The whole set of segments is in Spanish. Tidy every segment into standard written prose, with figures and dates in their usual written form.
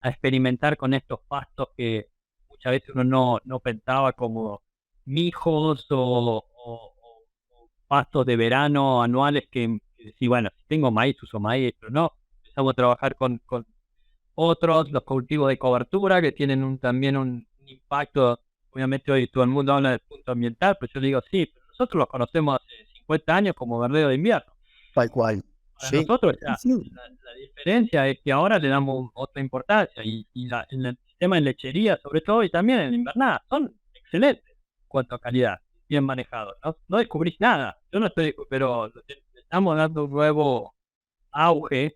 a experimentar con estos pastos que muchas veces uno no pensaba como mijos o pastos de verano anuales que decís, bueno, si tengo maíz, uso maíz, pero no, empezamos a trabajar con otros, los cultivos de cobertura que tienen también un impacto. Obviamente hoy todo el mundo habla del punto ambiental, pero yo le digo, sí, pero nosotros los conocemos hace 50 años como verdeo de invierno. Tal cual. Para Sí, nosotros sí, ya sí. la diferencia es que ahora le damos otra importancia en el sistema de lechería, sobre todo, y también en la invernada, son excelentes en cuanto a calidad, bien manejados. No descubrís nada, yo no estoy, pero le estamos dando un nuevo auge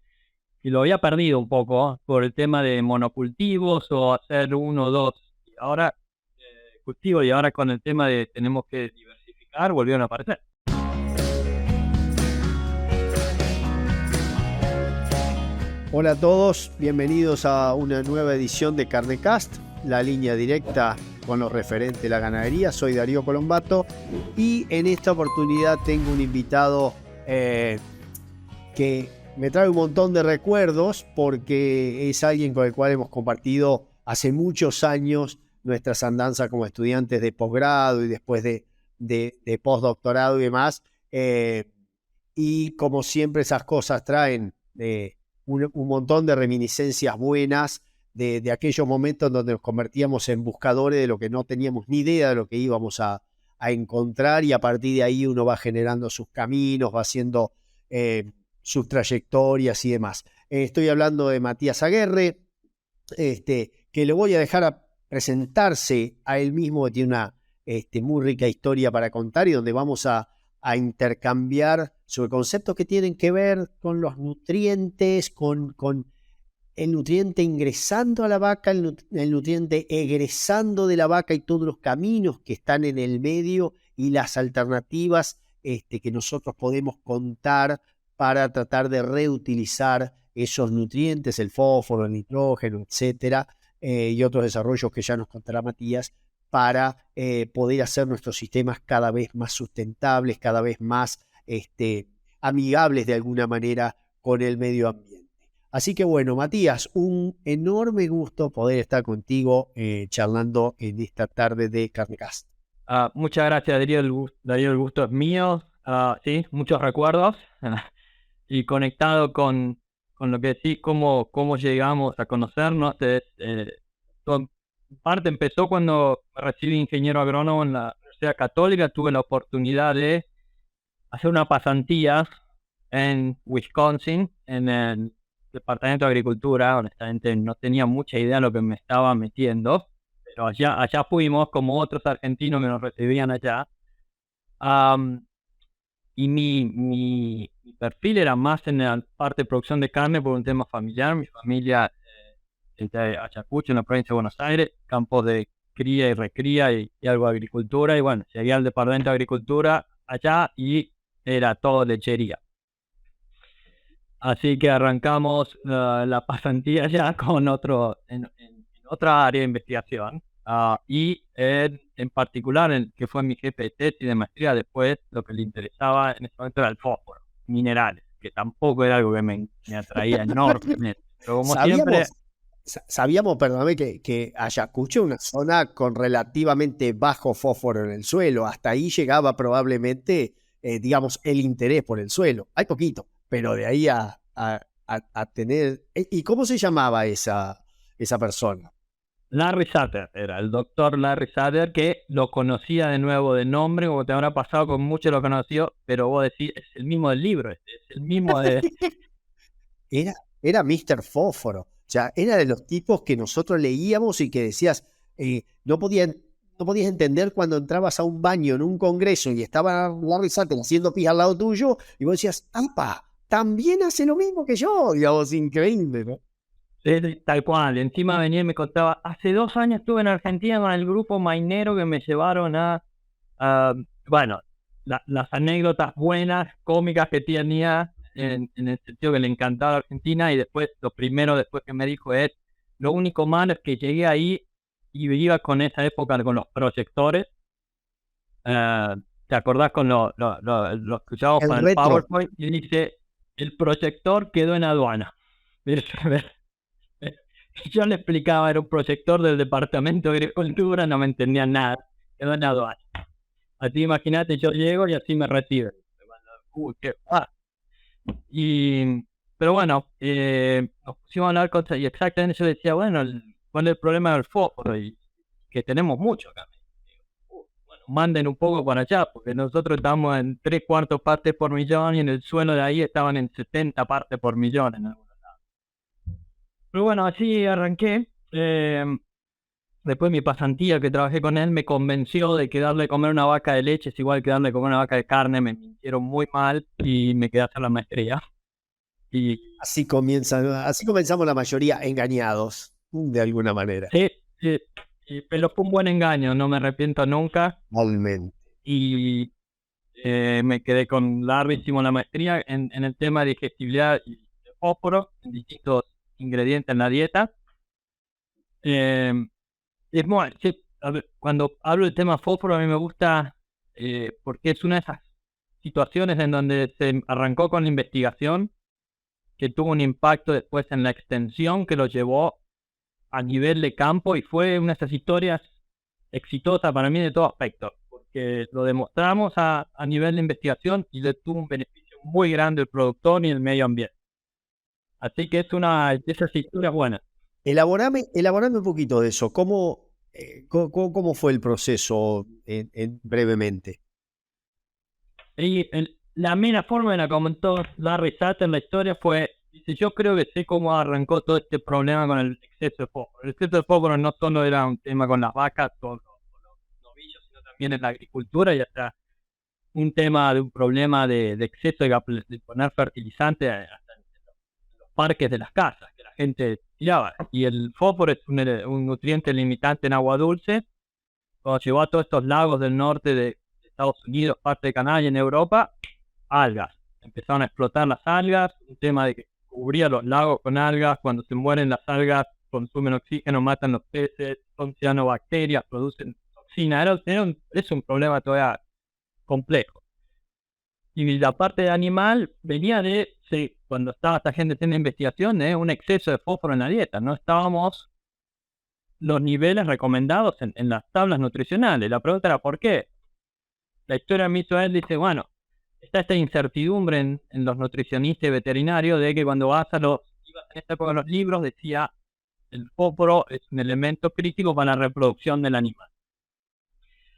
y lo había perdido un poco por el tema de monocultivos o hacer uno o dos. Y ahora cultivo y ahora con el tema de tenemos que diversificar, volvieron a aparecer. Hola a todos, bienvenidos a una nueva edición de Carnecast, la línea directa con lo referente de la ganadería. Soy Darío Colombato y en esta oportunidad tengo un invitado que me trae un montón de recuerdos porque es alguien con el cual hemos compartido hace muchos años nuestras andanzas como estudiantes de posgrado y después de postdoctorado y demás. Y como siempre esas cosas traen un montón de reminiscencias buenas de aquellos momentos donde nos convertíamos en buscadores de lo que no teníamos ni idea de lo que íbamos a encontrar, y a partir de ahí uno va generando sus caminos, va haciendo sus trayectorias y demás. Estoy hablando de Matías Aguerre, que le voy a dejar a presentarse a él mismo, que tiene una muy rica historia para contar y donde vamos a intercambiar sobre conceptos que tienen que ver con los nutrientes, con el nutriente ingresando a la vaca, el nutriente egresando de la vaca y todos los caminos que están en el medio y las alternativas que nosotros podemos contar para tratar de reutilizar esos nutrientes, el fósforo, el nitrógeno, etcétera, y otros desarrollos que ya nos contará Matías, para poder hacer nuestros sistemas cada vez más sustentables, cada vez más amigables de alguna manera con el medio ambiente. Así que bueno, Matías, un enorme gusto poder estar contigo charlando en esta tarde de Carnecast. Muchas gracias, Darío, el gusto es mío. Sí, muchos recuerdos y conectado con lo que decís, cómo llegamos a conocernos. En parte empezó cuando me recibí ingeniero agrónomo en la Universidad Católica. Tuve la oportunidad de hacer una pasantía en Wisconsin, en el Departamento de Agricultura. Honestamente, no tenía mucha idea de lo que me estaba metiendo, pero allá fuimos, como otros argentinos que nos recibían allá. Am, y mi perfil era más en la parte de producción de carne por un tema familiar. Mi familia es de Ayacucho, en la provincia de Buenos Aires, campos de cría y recría y algo de agricultura. Y bueno, llegué al departamento de agricultura allá y era todo lechería. Así que arrancamos la pasantía ya con en otra área de investigación. Y en particular, que fue mi jefe de tesis de maestría, después lo que le interesaba en ese momento era el fósforo, minerales, que tampoco era algo que me atraía enormemente. Pero como siempre, Sabíamos, perdóname, que Ayacucho es una zona con relativamente bajo fósforo en el suelo. Hasta ahí llegaba probablemente, digamos, el interés por el suelo. Hay poquito, pero de ahí a tener... ¿Y cómo se llamaba esa persona? Larry Sutter era el doctor Larry Sutter, que lo conocía de nuevo de nombre, como te habrá pasado con muchos lo conoció, pero vos decís, es el mismo del libro, es el mismo de... Era, era Mr. Fósforo. O sea, era de los tipos que nosotros leíamos y que decías, no podías entender cuando entrabas a un baño en un congreso y estaba Larry Sutter haciendo pis al lado tuyo y vos decías, ¡apa! También hace lo mismo que yo. Digamos, increíble, ¿no? Tal cual, encima venía y me contaba, hace 2 años estuve en Argentina con el grupo mainero que me llevaron a bueno, las anécdotas buenas, cómicas que tenía, en el sentido que le encantaba Argentina. Y después, lo primero después que me dijo es, lo único malo es que llegué ahí y iba con esa época con los proyectores. ¿Te acordás con los que usábamos El para el retro. PowerPoint? Y dice, el proyector quedó en aduana. Y yo le explicaba, era un proyector del departamento de agricultura, no me entendían nada. Quedó en la aduana. Así imagínate, yo llego y así me reciben. Uy, qué... Y, pero bueno, nos pusimos a hablar cosas y exactamente yo decía, bueno, ¿cuál es el problema del fósforo? Y que tenemos mucho acá. Bueno, manden un poco para allá, porque nosotros estamos en 3/4 partes por millón y en el suelo de ahí estaban en 70 partes por millón en algunos lados. Pero bueno, así arranqué. Después mi pasantía que trabajé con él me convenció de que darle de comer una vaca de leche es igual que darle de comer una vaca de carne. Me mintieron muy mal y me quedé a hacer la maestría. Y Así comenzamos la mayoría engañados, de alguna manera. sí, sí, pero fue un buen engaño, no me arrepiento nunca. Totalmente. Y me quedé con Larry, hicimos la maestría en el tema de digestibilidad y de fósforo, en distintos ingredientes en la dieta. Eh, es muy, sí, a ver, cuando hablo del tema fósforo, a mí me gusta porque es una de esas situaciones en donde se arrancó con la investigación, que tuvo un impacto después en la extensión que lo llevó a nivel de campo y fue una de esas historias exitosas para mí de todo aspecto, porque lo demostramos a nivel de investigación y le tuvo un beneficio muy grande al productor y el medio ambiente. Así que es una de esas historias buenas. Elaborame un poquito de eso. ¿Cómo fue el proceso brevemente? Y la mera forma en la que comentó Larry Sutter la historia fue, dice, yo creo que sé cómo arrancó todo este problema con el exceso de fósforo. El exceso de fósforo no solo era un tema con las vacas o los novillos, sino también en la agricultura y hasta un tema de un problema de exceso de poner fertilizante hasta en los parques de las casas, que la gente tiraba. Y el fósforo es un nutriente limitante en agua dulce. Cuando llegó a todos estos lagos del norte de Estados Unidos, parte de Canadá y en Europa, algas. Empezaron a explotar las algas, un tema de que cubría los lagos con algas. Cuando se mueren las algas, consumen oxígeno, matan los peces, son cianobacterias, producen toxina. Es un problema todavía complejo. Y la parte de animal venía de, sí, cuando estaba esta gente haciendo investigación, de un exceso de fósforo en la dieta. No estábamos los niveles recomendados en las tablas nutricionales. La pregunta era ¿por qué? La historia me hizo él, dice, bueno, está esta incertidumbre en los nutricionistas y veterinarios de que cuando ibas en esta época de los libros, decía, el fósforo es un elemento crítico para la reproducción del animal.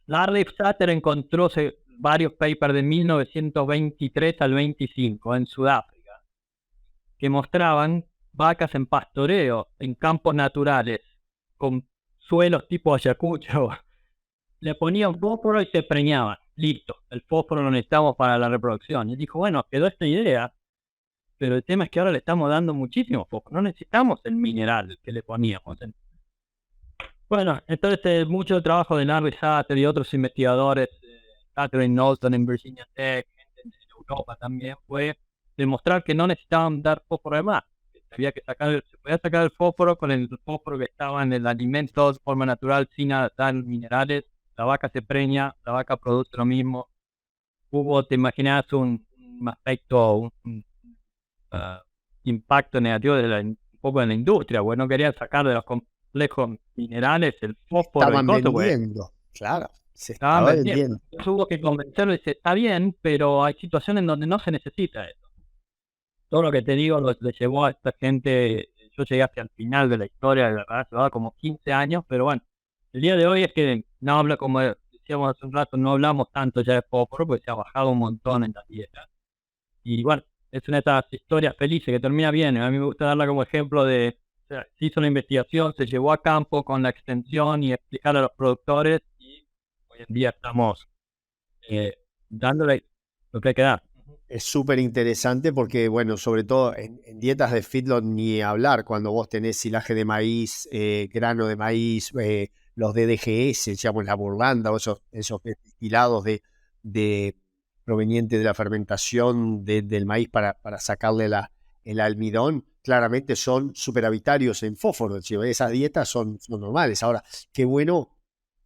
Larry Sutter encontró varios papers de 1923 al 25 en Sudáfrica que mostraban vacas en pastoreo en campos naturales con suelos tipo Ayacucho. Le ponían fósforo y se preñaban. Listo, el fósforo lo necesitamos para la reproducción. Y dijo, bueno, quedó esta idea, pero el tema es que ahora le estamos dando muchísimo fósforo. No necesitamos el mineral que le poníamos. Bueno, entonces mucho trabajo de Larry Sutter y otros investigadores, Catherine Knowlton en Virginia Tech, gente en Europa también, fue demostrar que no necesitaban dar fósforo de más. Se podía sacar el fósforo con el fósforo que estaba en el alimento de forma natural, sin dar minerales. La vaca se preña, la vaca produce lo mismo. Te imaginas un aspecto, impacto negativo un poco en la industria, porque no querían sacar de los complejos minerales el fósforo y Estaban cosas, pues vendiendo, claro, se estaban estaba vendiendo. vendiendo. Entonces hubo que convencerlo y dice, está bien, pero hay situaciones en donde no se necesita eso. Todo lo que te digo le llevó a esta gente, yo llegué hacia el final de la historia, de verdad, llevaba como 15 años, pero bueno, el día de hoy es que no habla, como decíamos hace un rato, no hablamos tanto ya de fósforo, porque se ha bajado un montón en la dieta. Y bueno, es una de estas historias felices que termina bien. A mí me gusta darla como ejemplo de, o sea, se hizo la investigación, se llevó a campo con la extensión y explicar a los productores y hoy en día estamos dándole lo que hay que dar. Es súper interesante porque, bueno, sobre todo en dietas de feedlot ni hablar, cuando vos tenés silaje de maíz, grano de maíz, los DDGS, digamos la burlanda, o esos destilados de provenientes de la fermentación del maíz para sacarle el almidón, claramente son superavitarios en fósforo. Esas dietas son normales. Ahora, qué bueno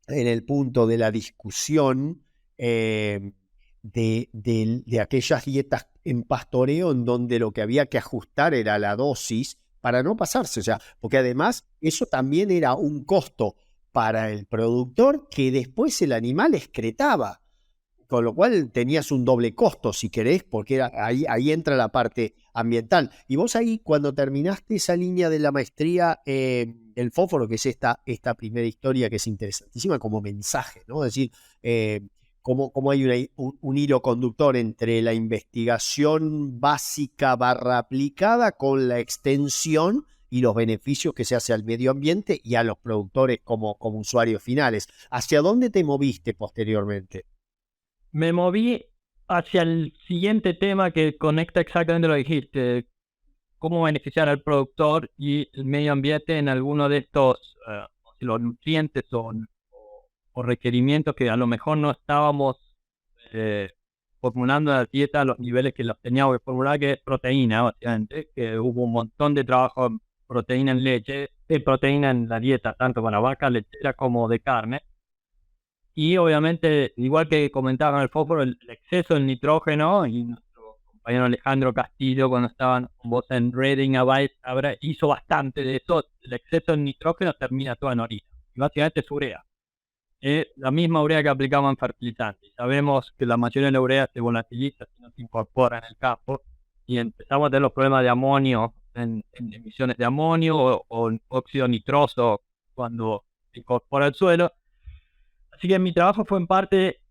en el punto de la discusión de aquellas dietas en pastoreo en donde lo que había que ajustar era la dosis para no pasarse, o sea, porque además eso también era un costo para el productor que después el animal excretaba, con lo cual tenías un doble costo, si querés, porque ahí entra la parte ambiental. Y vos ahí, cuando terminaste esa línea de la maestría, el fósforo, que es esta primera historia que es interesantísima como mensaje, ¿no? Es decir, cómo hay un hilo conductor entre la investigación básica / aplicada con la extensión y los beneficios que se hace al medio ambiente y a los productores como usuarios finales. ¿Hacia dónde te moviste posteriormente? Me moví hacia el siguiente tema que conecta exactamente lo que dijiste, cómo beneficiar al productor y el medio ambiente en alguno de estos los nutrientes o requerimientos que a lo mejor no estábamos formulando en la dieta a los niveles que los teníamos que formular, que es proteína, básicamente, que hubo un montón de trabajo en proteína en leche, proteína en la dieta, tanto con la vaca lechera como de carne. Y obviamente, igual que comentaba con el fósforo, el exceso de nitrógeno, y nuestro compañero Alejandro Castillo, cuando estaban con vos en Reading hizo bastante de eso. El exceso de nitrógeno termina todo en orina, y básicamente es urea. La misma urea que aplicamos en fertilizantes. Sabemos que la mayoría de la urea se volatiliza si no se incorpora en el campo, y empezamos a tener los problemas de amonio, en emisiones de amonio o óxido nitroso cuando se incorpora al suelo. Así que mi trabajo fue en parte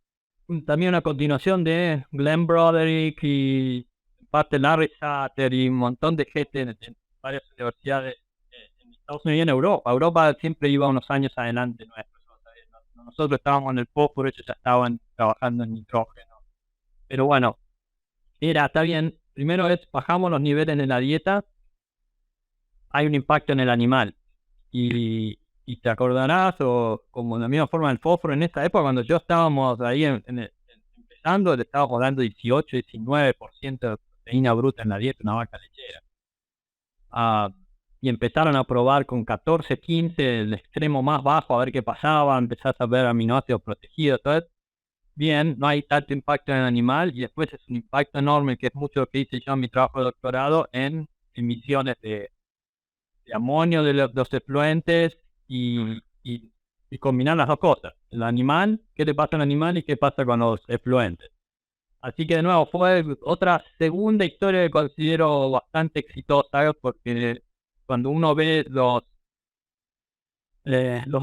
también una continuación de Glenn Broderick y en parte Larry Sutter y un montón de gente en varias universidades en Estados Unidos y en Europa. Europa siempre iba unos años adelante nuestros. Nosotros estábamos en el fósforo, ellos ya estaban trabajando en nitrógeno. Pero bueno, está bien. Primero bajamos los niveles de la dieta, hay un impacto en el animal. Y te acordarás, o como de la misma forma el fósforo, en esta época cuando yo estábamos ahí empezando, le estábamos dando 18-19% de proteína bruta en la dieta, una vaca lechera. Y empezaron a probar con 14-15, el extremo más bajo, a ver qué pasaba, empezás a ver aminoácidos protegidos, todo eso. Bien, no hay tanto impacto en el animal, y después es un impacto enorme, que es mucho lo que hice yo en mi trabajo de doctorado, en emisiones de amonio de los efluentes y combinar las dos cosas. El animal, qué le pasa al animal y qué pasa con los efluentes. Así que de nuevo fue otra segunda historia que considero bastante exitosa, porque cuando uno ve los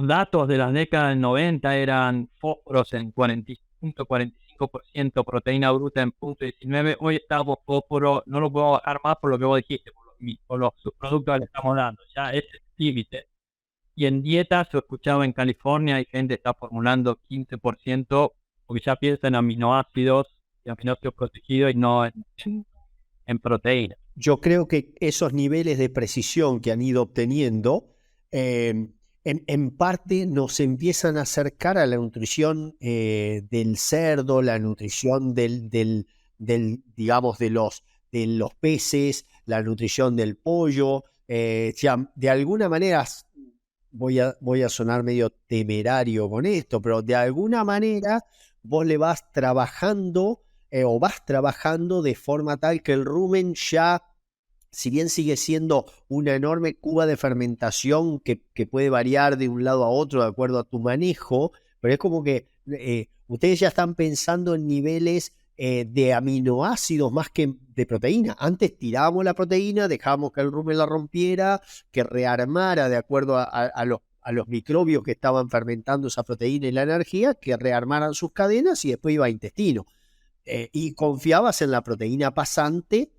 datos de las décadas del 90 eran fósforos en 40.45%, proteína bruta en 0.19, hoy estamos fósforo, no lo podemos bajar más por lo que vos dijiste, por los subproductos que le estamos dando, ya es el límite. Y en dietas, lo escuchaba en California, hay gente que está formulando 15%, porque ya piensa en aminoácidos y aminoácidos protegidos y no en proteínas. Yo creo que esos niveles de precisión que han ido obteniendo, en parte nos empiezan a acercar a la nutrición del cerdo, la nutrición digamos, de los peces, la nutrición del pollo. Ya, de alguna manera, voy a sonar medio temerario con esto, pero de alguna manera vos le vas trabajando o vas trabajando de forma tal que el rumen ya, si bien sigue siendo una enorme cuba de fermentación que puede variar de un lado a otro de acuerdo a tu manejo, pero es como que ustedes ya están pensando en niveles de aminoácidos más que de proteína. Antes tirábamos la proteína, dejábamos que el rumen la rompiera, que rearmara de acuerdo a los microbios que estaban fermentando esa proteína y la energía, que rearmaran sus cadenas y después iba a intestino. Y confiabas en la proteína pasante,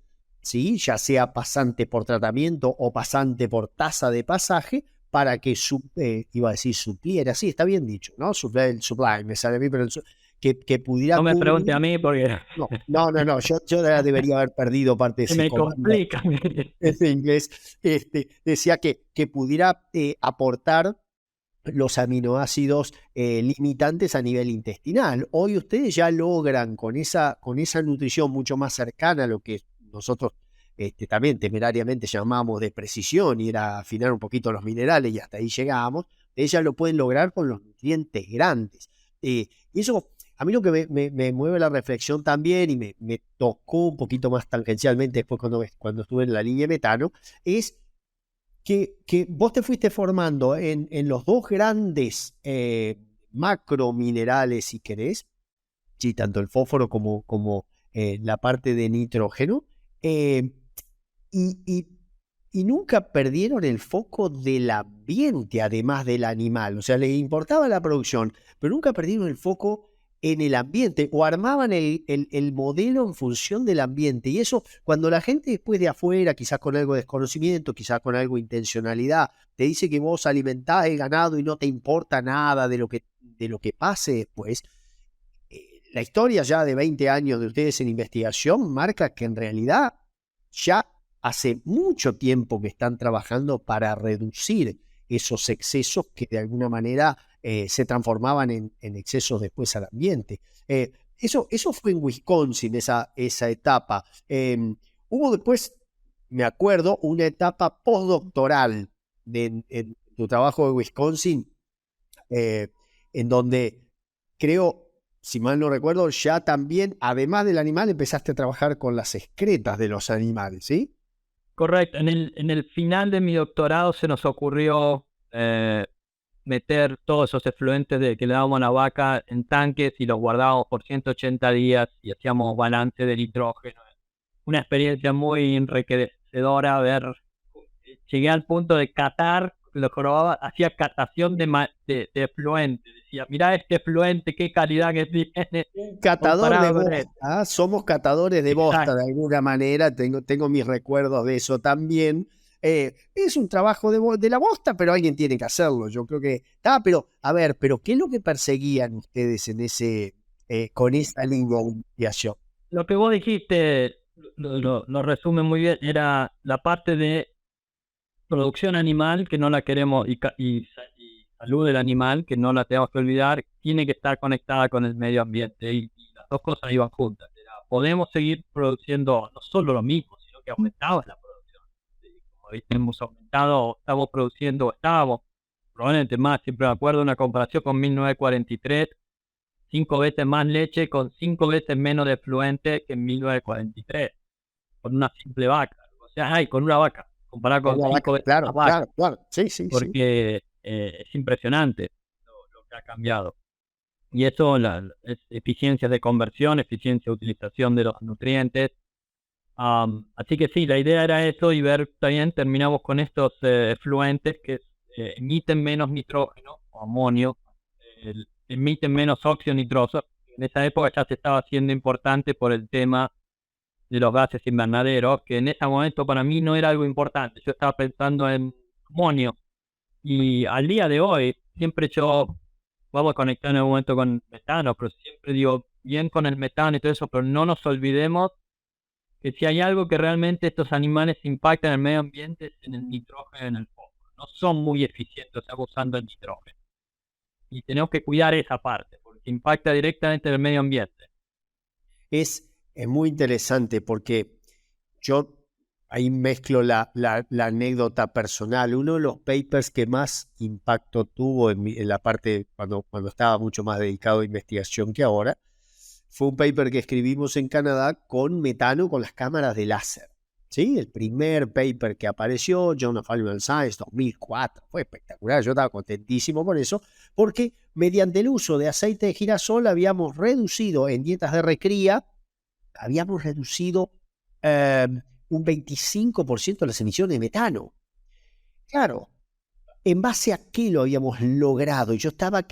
¿sí? Ya sea pasante por tratamiento o pasante por tasa de pasaje, para que iba a decir supliera, sí, está bien dicho, ¿no? Supply, me sale a mí, pero que pudiera... No me pregunte a mí porque... No, yo debería haber perdido parte de ese me complica. Ese inglés. Decía que pudiera aportar los aminoácidos limitantes a nivel intestinal. Hoy ustedes ya logran con esa nutrición mucho más cercana a lo que nosotros también temerariamente llamamos de precisión, y era afinar un poquito los minerales, y hasta ahí llegábamos. Ellas lo pueden lograr con los nutrientes grandes. Y eso, a mí lo que me mueve la reflexión también, y me tocó un poquito más tangencialmente después cuando estuve en la línea de metano, es que vos te fuiste formando en los dos grandes macrominerales, si querés, sí, tanto el fósforo como la parte de nitrógeno, eh, y, y- y nunca perdieron el foco del ambiente, además del animal. O sea, les importaba la producción, pero nunca perdieron el foco en el ambiente o armaban el modelo en función del ambiente. Y eso, cuando la gente después de afuera, quizás con algo de desconocimiento, quizás con algo de intencionalidad, te dice que vos alimentás el ganado y no te importa nada de lo que pase después, la historia ya de 20 años de ustedes en investigación marca que en realidad ya hace mucho tiempo que están trabajando para reducir esos excesos que de alguna manera se transformaban en excesos después al ambiente. Eso fue en Wisconsin, esa etapa. Hubo después, me acuerdo, una etapa postdoctoral en tu trabajo de Wisconsin, eh, en donde creo, si mal no recuerdo, ya también, además del animal, empezaste a trabajar con las excretas de los animales, ¿sí? Correcto. En el final de mi doctorado se nos ocurrió meter todos esos efluentes que le dábamos a la vaca en tanques y los guardábamos por 180 días y hacíamos balance de nitrógeno. Una experiencia muy enriquecedora ver. Llegué al punto de catar, lo probaba, hacía catación de efluentes. Decía, mirá este efluente, qué calidad que tiene Un catador de comparado con este. bosta, somos catadores de bosta Exacto. de alguna manera, tengo mis recuerdos de eso también. Es un trabajo de la bosta, pero alguien tiene que hacerlo. Yo creo que pero a ver, pero ¿qué es lo que perseguían ustedes en con esa línea de investigación? Lo que vos dijiste lo resume muy bien. Era la parte de producción animal, que no la queremos, y salud del animal, que no la tenemos que olvidar, tiene que estar conectada con el medio ambiente. Y las dos cosas iban juntas. Podemos seguir produciendo no solo lo mismo, sino que aumentaba la producción. Como viste, hemos aumentado, estamos produciendo, estábamos probablemente más. Siempre me acuerdo de una comparación con 1943, 5 veces más leche con 5 veces menos de efluente que en 1943, con una simple vaca. O sea, con una vaca, comparado con Una vaca, 5 veces más claro, vacas, claro, claro. Sí, sí, sí. porque es impresionante lo que ha cambiado. Y eso es eficiencias de conversión, eficiencia de utilización de los nutrientes. Así que sí, la idea era eso y ver, también terminamos con estos efluentes que emiten menos nitrógeno o amonio, emiten menos óxido nitroso. En esa época ya se estaba haciendo importante por el tema de los gases invernaderos, que en ese momento para mí no era algo importante. Yo estaba pensando en amonio. Y al día de hoy, siempre yo, vamos a conectar en algún momento con metano, pero siempre digo, bien con el metano y todo eso, pero no nos olvidemos que si hay algo que realmente estos animales impactan en el medio ambiente es en el nitrógeno y en el fósforo. No son muy eficientes abusando del nitrógeno. Y tenemos que cuidar esa parte, porque impacta directamente en el medio ambiente. Es muy interesante porque yo ahí mezclo la anécdota personal. Uno de los papers que más impacto tuvo en la parte cuando estaba mucho más dedicado a investigación que ahora, fue un paper que escribimos en Canadá con metano con las cámaras de láser. ¿Sí? El primer paper que apareció, Journal of Animal Science 2004, fue espectacular. Yo estaba contentísimo por eso, porque mediante el uso de aceite de girasol habíamos reducido en dietas de recría, habíamos reducido eh, un 25% las emisiones de metano. Claro, ¿en base a qué lo habíamos logrado? Y yo estaba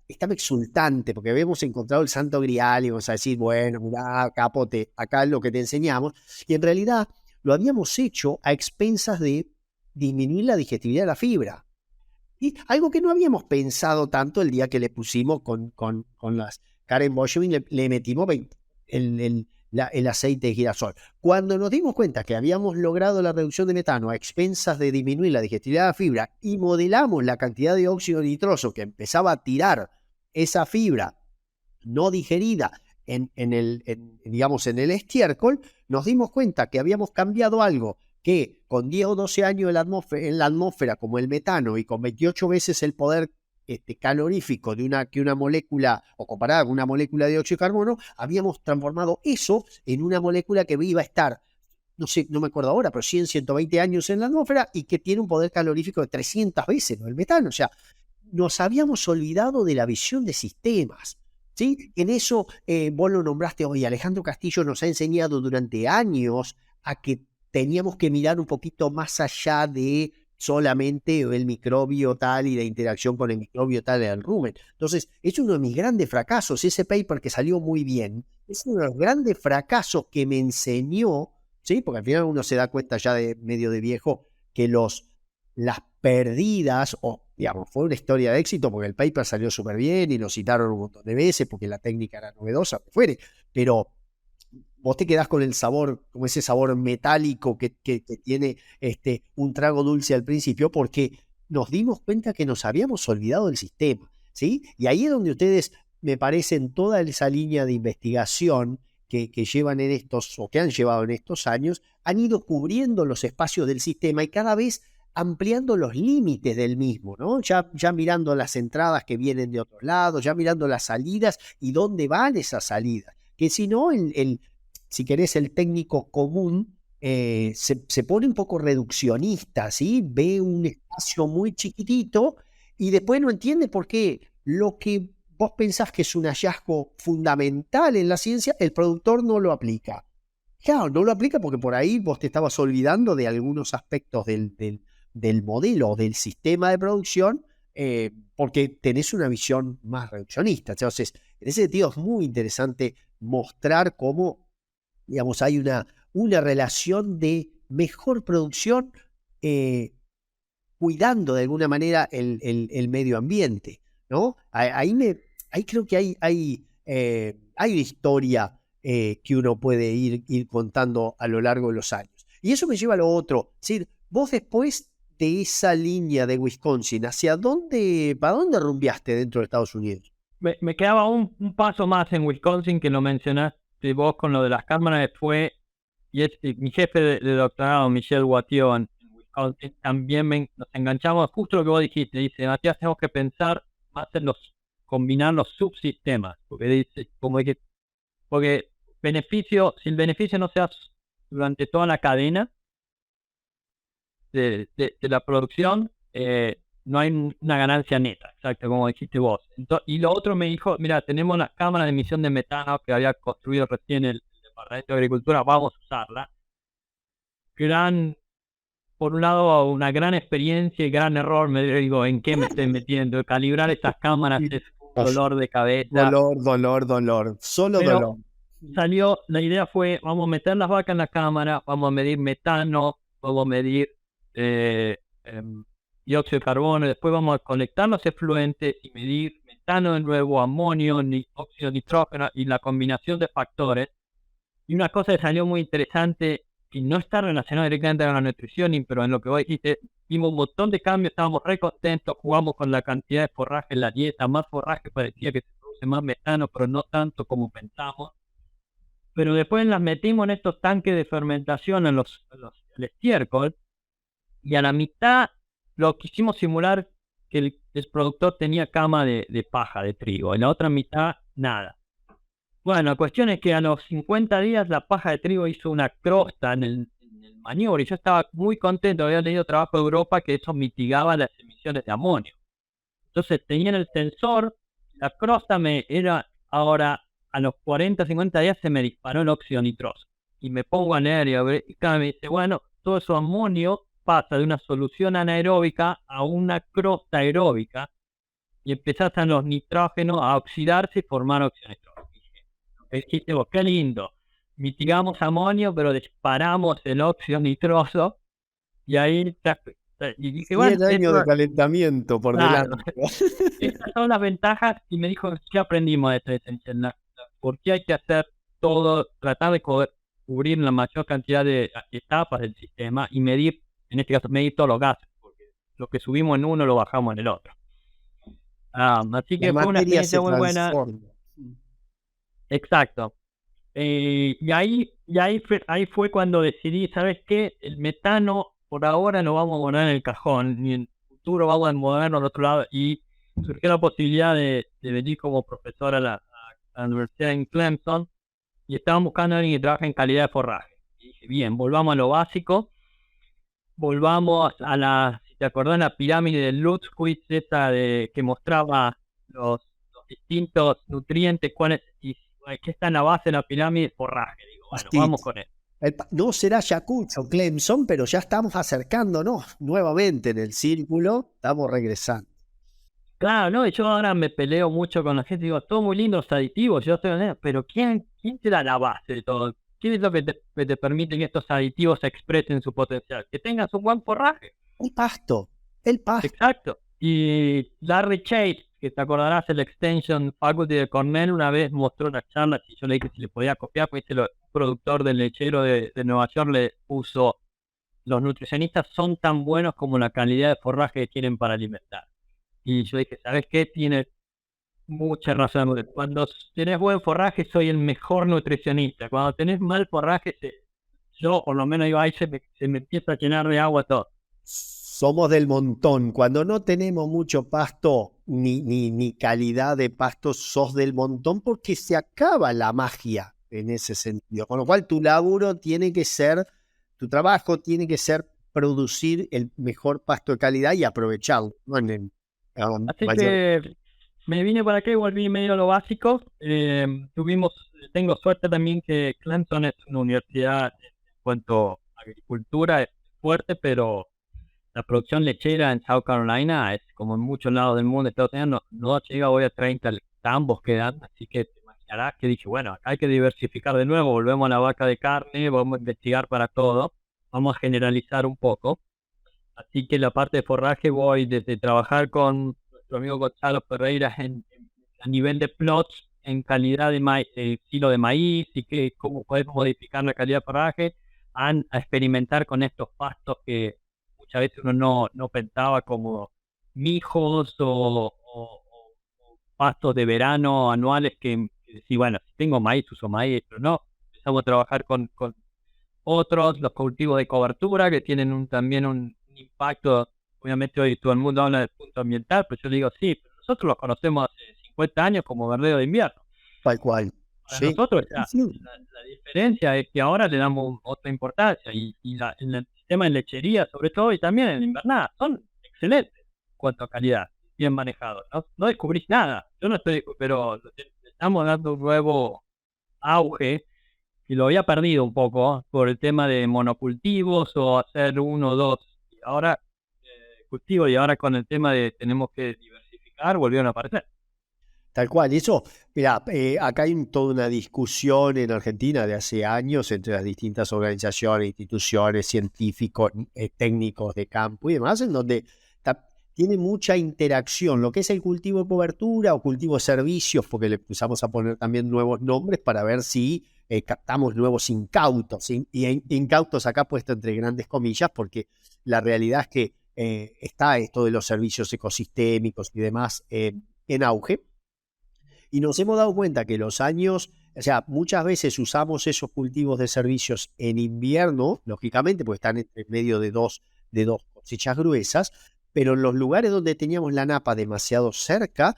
exultante porque habíamos encontrado el santo grial y vamos a decir, bueno, mirá, capote, acá es lo que te enseñamos. Y en realidad lo habíamos hecho a expensas de disminuir la digestibilidad de la fibra. Y algo que no habíamos pensado tanto el día que le pusimos con las Karen Boschwing, le metimos el aceite de girasol. Cuando nos dimos cuenta que habíamos logrado la reducción de metano a expensas de disminuir la digestibilidad de la fibra y modelamos la cantidad de óxido nitroso que empezaba a tirar esa fibra no digerida digamos, en el estiércol, nos dimos cuenta que habíamos cambiado algo que con 10 o 12 años en la atmósfera, como el metano, y con 28 veces el poder calorífico que una molécula, o comparada con una molécula de dióxido de carbono, habíamos transformado eso en una molécula que iba a estar no sé, no me acuerdo ahora, pero 100, 120 años en la atmósfera y que tiene un poder calorífico de 300 veces, ¿no? El metano. O sea, nos habíamos olvidado de la visión de sistemas. ¿Sí? En eso, vos lo nombraste hoy, Alejandro Castillo nos ha enseñado durante años a que teníamos que mirar un poquito más allá de solamente el microbio tal y la interacción con el microbio tal en el rumen. Entonces, es uno de mis grandes fracasos, ese paper que salió muy bien, es uno de los grandes fracasos que me enseñó, ¿sí? Porque al final uno se da cuenta ya de medio de viejo que las perdidas, o digamos, fue una historia de éxito porque el paper salió súper bien y lo citaron un montón de veces porque la técnica era novedosa, fuere, pero vos te quedás con el sabor, como ese sabor metálico que tiene un trago dulce al principio, porque nos dimos cuenta que nos habíamos olvidado del sistema, ¿sí? Y ahí es donde ustedes, me parece, en toda esa línea de investigación que llevan en estos, o que han llevado en estos años, han ido cubriendo los espacios del sistema y cada vez ampliando los límites del mismo, ¿no? Ya mirando las entradas que vienen de otros lados, ya mirando las salidas y dónde van esas salidas. Que si no, si querés, el técnico común se pone un poco reduccionista, ¿sí? Ve un espacio muy chiquitito y después no entiende por qué lo que vos pensás que es un hallazgo fundamental en la ciencia, el productor no lo aplica. Claro, no lo aplica porque por ahí vos te estabas olvidando de algunos aspectos del modelo, del sistema de producción, porque tenés una visión más reduccionista. Entonces, en ese sentido es muy interesante mostrar cómo, digamos, hay una relación de mejor producción cuidando de alguna manera el medio ambiente, ¿no? Ahí creo que hay una historia que uno puede ir contando a lo largo de los años. Y eso me lleva a lo otro. Es decir, vos después de esa línea de Wisconsin, ¿para dónde rumbiaste dentro de Estados Unidos? Me quedaba un paso más en Wisconsin, que lo mencionaste vos con lo de las cámaras, mi jefe de doctorado, Michel Wattier, en Wisconsin, también nos enganchamos justo lo que vos dijiste. Dice, Matías, tenemos que pensar más en combinar los subsistemas, porque dice, porque si el beneficio no se hace durante toda la cadena de la producción, no hay una ganancia neta, exacto, como dijiste vos. Y lo otro me dijo, mira, tenemos las cámaras de emisión de metano que había construido recién el Departamento de Agricultura, vamos a usarla. Por un lado, una gran experiencia y gran error, me digo, ¿en qué me estoy metiendo? Calibrar estas cámaras es un dolor de cabeza. Dolor, solo Pero dolor. la idea fue, vamos a meter las vacas en la cámara, vamos a medir metano, vamos a medir dióxido de carbono, después vamos a conectar los efluentes y medir metano de nuevo, amonio, óxido de nitrógeno y la combinación de factores. Y una cosa que salió muy interesante, que no está relacionada directamente con la nutrición, pero en lo que vos dijiste, vimos un montón de cambios, estábamos re contentos, jugamos con la cantidad de forraje en la dieta, más forraje parecía que se produce más metano, pero no tanto como pensamos. Pero después las metimos en estos tanques de fermentación, el estiércol, y a la mitad lo quisimos simular que el productor tenía cama de paja de trigo, en la otra mitad nada. Bueno, la cuestión es que a los 50 días la paja de trigo hizo una crosta en el maniobro y yo estaba muy contento, había leído trabajo de Europa que eso mitigaba las emisiones de amonio. Entonces tenía en el sensor, la crosta ahora a los 40, 50 días se me disparó el óxido nitroso. Y me pongo a leer y cada me dice, bueno, todo eso amonio pasa de una solución anaeróbica a una crosta aeróbica y empiezan los nitrógenos a oxidarse y formar óxido nitroso. Dijiste vos, qué lindo, mitigamos amonio, pero disparamos el óxido nitroso y ahí y dije, 100 años de calentamiento por delante. Estas son las ventajas y me dijo, ¿qué aprendimos de esto? ¿Por qué hay que hacer todo, tratar de cubrir la mayor cantidad de etapas del sistema y medir, en este caso, medir todos los gases? Porque lo que subimos en uno lo bajamos en el otro. Así que fue una experiencia muy buena. Exacto. Y ahí fue cuando decidí, ¿sabes qué? El metano por ahora lo vamos a poner en el cajón y en el futuro vamos a movernos al otro lado. Y surgió la posibilidad de venir como profesor a la universidad en Clemson y estaban buscando a alguien que trabaje en calidad de forraje. Y dije, bien, volvamos a lo básico, volvamos a si te acordás, la pirámide de Lutschwitz, esa que mostraba los distintos nutrientes, cuáles, y qué está en la base de la pirámide, forraje. Digo, bueno, vamos con eso. No será Ayacucho o Clemson, pero ya estamos acercándonos nuevamente en el círculo, estamos regresando. Claro, no, y yo ahora me peleo mucho con la gente, digo, todo muy lindo los aditivos, yo estoy honesto, pero ¿quién te da la base de todo? ¿Quién es lo que te permite que estos aditivos expresen su potencial? Que tengas un buen forraje. El pasto, el pasto. Exacto. Y Larry Chase, que te acordarás, el Extension Faculty de Cornell, una vez mostró una charla y yo le dije si le podía copiar, porque el productor del lechero de Nueva York le puso, los nutricionistas son tan buenos como la calidad de forraje que tienen para alimentar. Y yo dije, ¿sabes qué? Tiene mucha razón. Cuando tenés buen forraje, soy el mejor nutricionista. Cuando tenés mal forraje, yo por lo menos digo, ahí se me empieza a llenar de agua todo. Somos del montón. Cuando no tenemos mucho pasto, ni calidad de pasto, sos del montón porque se acaba la magia en ese sentido. Con lo cual tu laburo tiene que ser, tu trabajo tiene que ser producir el mejor pasto de calidad y aprovecharlo, ¿no? Así que me vine para acá y volví medio a lo básico. Tengo suerte también que Clemson es una universidad en cuanto a agricultura, es fuerte, pero la producción lechera en South Carolina es como en muchos lados del mundo, Estados Unidos, no llega hoy a 30 tambos que dan, así que te imaginarás que dije, bueno, acá hay que diversificar de nuevo, volvemos a la vaca de carne, vamos a investigar para todo, vamos a generalizar un poco. Así que la parte de forraje voy desde trabajar con nuestro amigo Gonzalo Ferreira a nivel de plots, en calidad de maíz, estilo de maíz y cómo podemos modificar la calidad de forraje, a experimentar con estos pastos que muchas veces uno no pensaba, como mijos o pastos de verano anuales que sí, bueno, si tengo maíz, uso maíz, pero no. Empezamos a trabajar con otros, los cultivos de cobertura, que tienen también un impacto. Obviamente hoy todo el mundo habla del punto ambiental, pero yo le digo, sí, pero nosotros los conocemos hace 50 años como verdeo de invierno. Tal cual. Para Sí. nosotros la diferencia es que ahora le damos otra importancia en el sistema de lechería, sobre todo, y también en invernada, son excelentes en cuanto a calidad, bien manejados. No descubrís nada, yo no estoy, pero le estamos dando un nuevo auge y lo había perdido un poco por el tema de monocultivos o hacer uno o dos. Y ahora cultivo, y ahora con el tema de tenemos que diversificar, volvieron a aparecer. Tal cual, eso, mira, acá hay toda una discusión en Argentina de hace años entre las distintas organizaciones, instituciones, científicos, técnicos de campo y demás, en donde tiene mucha interacción lo que es el cultivo de cobertura o cultivo de servicios, porque le empezamos a poner también nuevos nombres para ver si captamos nuevos incautos, y incautos acá puesto entre grandes comillas, porque la realidad es que está esto de los servicios ecosistémicos y demás en auge. Y nos hemos dado cuenta que los años, o sea, muchas veces usamos esos cultivos de servicios en invierno, lógicamente, porque están en medio de dos cosechas gruesas, pero en los lugares donde teníamos la napa demasiado cerca,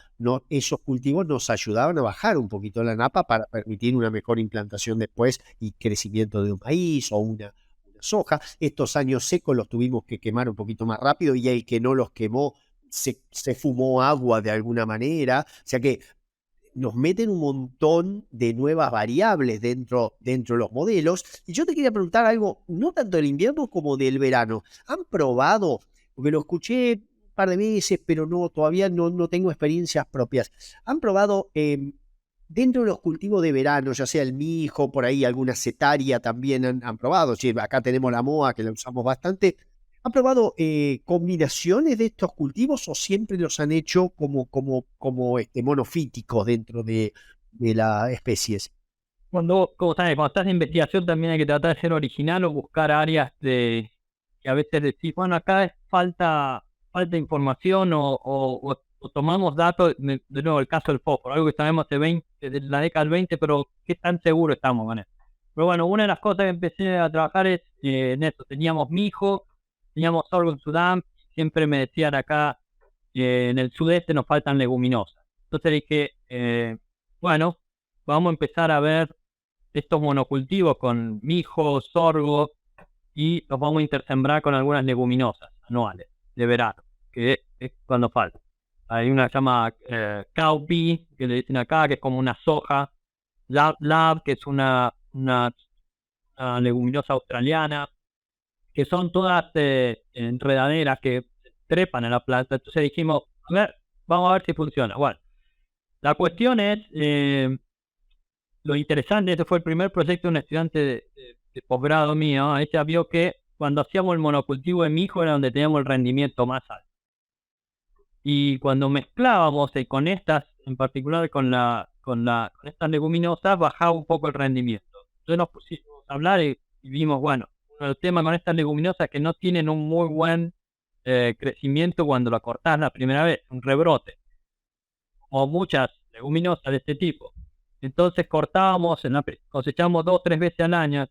esos cultivos nos ayudaban a bajar un poquito la napa para permitir una mejor implantación después y crecimiento de un maíz o una soja. Estos años secos los tuvimos que quemar un poquito más rápido y el que no los quemó se fumó agua de alguna manera. O sea que nos meten un montón de nuevas variables dentro de los modelos. Y yo te quería preguntar algo, no tanto del invierno como del verano. ¿Han probado? Porque lo escuché un par de veces, pero todavía no tengo experiencias propias. ¿Han probado dentro de los cultivos de verano, ya sea el mijo, por ahí alguna setaria también han probado? Sí, acá tenemos la moa, que la usamos bastante. ¿Han probado combinaciones de estos cultivos o siempre los han hecho como monofíticos dentro de las especies? Como sabes, cuando estás en investigación también hay que tratar de ser original o buscar áreas que a veces decís, bueno, acá falta información o tomamos datos, de nuevo el caso del fósforo, algo que sabemos desde la década del 20, pero ¿qué tan seguro estamos con eso? Pero bueno, una de las cosas que empecé a trabajar es en eso. Teníamos mijo, teníamos sorgo en Sudán, siempre me decían acá, en el sudeste nos faltan leguminosas. Entonces dije, bueno, vamos a empezar a ver estos monocultivos con mijo, sorgo, y los vamos a intersembrar con algunas leguminosas anuales de verano, que es cuando falta. Hay una que se llama cowpea, que le dicen acá, que es como una soja, lab, que es una leguminosa australiana, que son todas enredaderas que trepan en la planta. Entonces dijimos, a ver, vamos a ver si funciona. Bueno, la cuestión es, lo interesante, este fue el primer proyecto de un estudiante de posgrado mío. Ella vio que cuando hacíamos el monocultivo de mijo era donde teníamos el rendimiento más alto. Y cuando mezclábamos con estas, en particular con estas leguminosas, bajaba un poco el rendimiento. Entonces nos pusimos a hablar y vimos, bueno, el tema con estas leguminosas es que no tienen un muy buen crecimiento cuando la cortás la primera vez, un rebrote, o muchas leguminosas de este tipo. Entonces cortábamos, cosechamos 2 o 3 veces al año